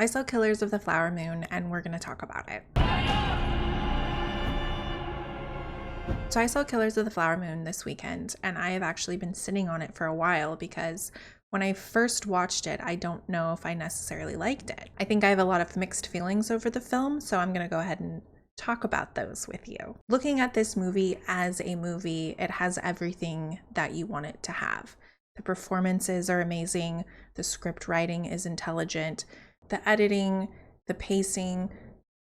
I saw Killers of the Flower Moon, and we're gonna talk about it. So I saw Killers of the Flower Moon this weekend, and I have actually been sitting on it for a while because when I first watched it, I don't know if I necessarily liked it. I think I have a lot of mixed feelings over the film, so I'm gonna go ahead and talk about those with you. Looking at this movie as a movie, it has everything that you want it to have. The performances are amazing, the script writing is intelligent, the editing, the pacing,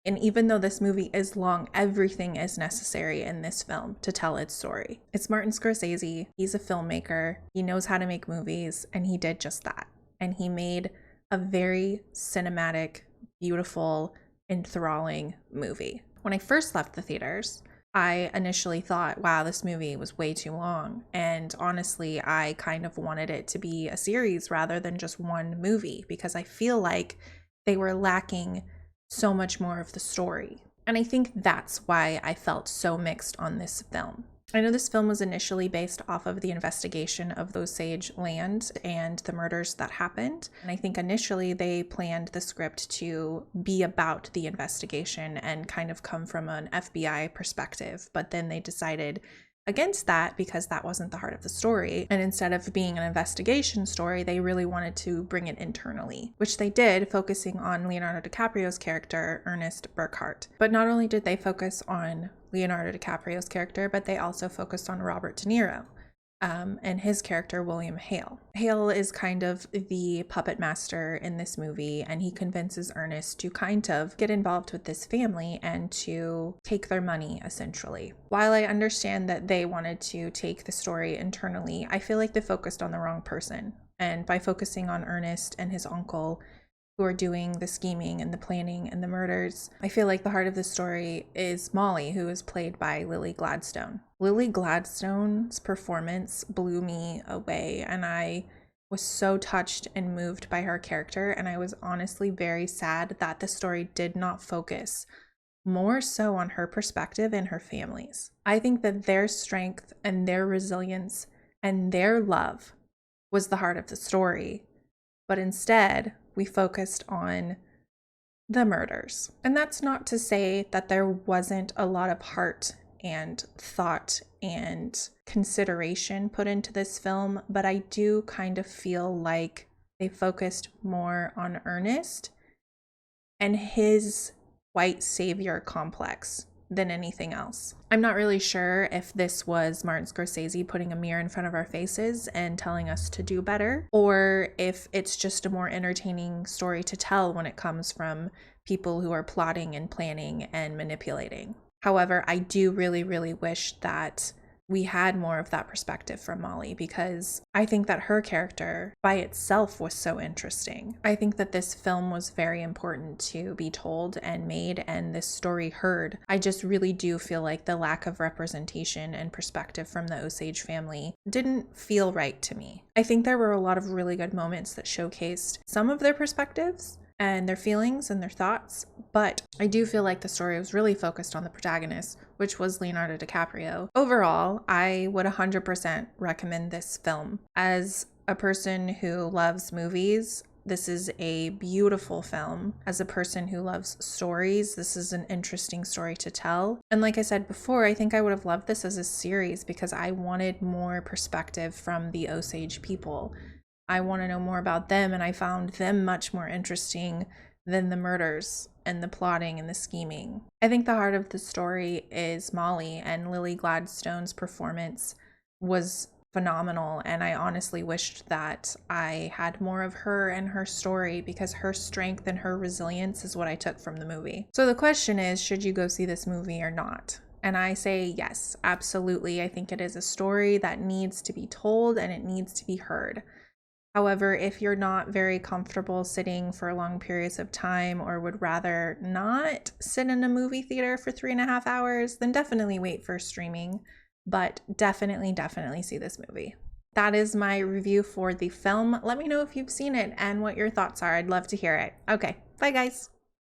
and even though this movie is long, everything is necessary in this film to tell its story. It's Martin Scorsese, he's a filmmaker, he knows how to make movies, and he did just that. And he made a very cinematic, beautiful, enthralling movie. When I first left the theaters, I initially thought, wow, this movie was way too long. And honestly, I kind of wanted it to be a series rather than just one movie because I feel like they were lacking so much more of the story. And I think that's why I felt so mixed on this film. I know this film was initially based off of the investigation of the Osage land and the murders that happened. And I think initially they planned the script to be about the investigation and kind of come from an FBI perspective. But then they decided against that because that wasn't the heart of the story. And instead of being an investigation story, they really wanted to bring it internally, which they did, focusing on Leonardo DiCaprio's character, Ernest Burkhart. But not only did they focus on Leonardo DiCaprio's character, but they also focused on Robert De Niro and his character, William Hale. Hale is kind of the puppet master in this movie, and he convinces Ernest to kind of get involved with this family and to take their money, essentially. While I understand that they wanted to take the story internally, I feel like they focused on the wrong person. And by focusing on Ernest and his uncle, who are doing the scheming and the planning and the murders, I feel like the heart of the story is Molly, who is played by Lily Gladstone. Lily Gladstone's performance blew me away, and I was so touched and moved by her character, and I was honestly very sad that the story did not focus more so on her perspective and her family's. I think that their strength and their resilience and their love was the heart of the story, but instead we focused on the murders. And that's not to say that there wasn't a lot of heart and thought and consideration put into this film, but I do kind of feel like they focused more on Ernest and his white savior complex than anything else. I'm not really sure if this was Martin Scorsese putting a mirror in front of our faces and telling us to do better, or if it's just a more entertaining story to tell when it comes from people who are plotting and planning and manipulating. However, I do really, really wish that we had more of that perspective from Molly, because I think that her character by itself was so interesting. I think that this film was very important to be told and made, and this story heard. I just really do feel like the lack of representation and perspective from the Osage family didn't feel right to me. I think there were a lot of really good moments that showcased some of their perspectives and their feelings and their thoughts, but I do feel like the story was really focused on the protagonist, which was Leonardo DiCaprio. Overall, I would 100% recommend this film. As a person who loves movies, this is a beautiful film. As a person who loves stories, this is an interesting story to tell. And like I said before, I think I would have loved this as a series because I wanted more perspective from the Osage people. I want to know more about them, and I found them much more interesting than the murders and the plotting and the scheming. I think the heart of the story is Molly, and Lily Gladstone's performance was phenomenal, and I honestly wished that I had more of her and her story, because her strength and her resilience is what I took from the movie. So the question is, should you go see this movie or not? And I say yes, absolutely. I think it is a story that needs to be told and it needs to be heard. However, if you're not very comfortable sitting for long periods of time or would rather not sit in a movie theater for 3.5 hours, then definitely wait for streaming, but definitely see this movie. That is my review for the film. Let me know if you've seen it and what your thoughts are. I'd love to hear it. Okay, bye guys.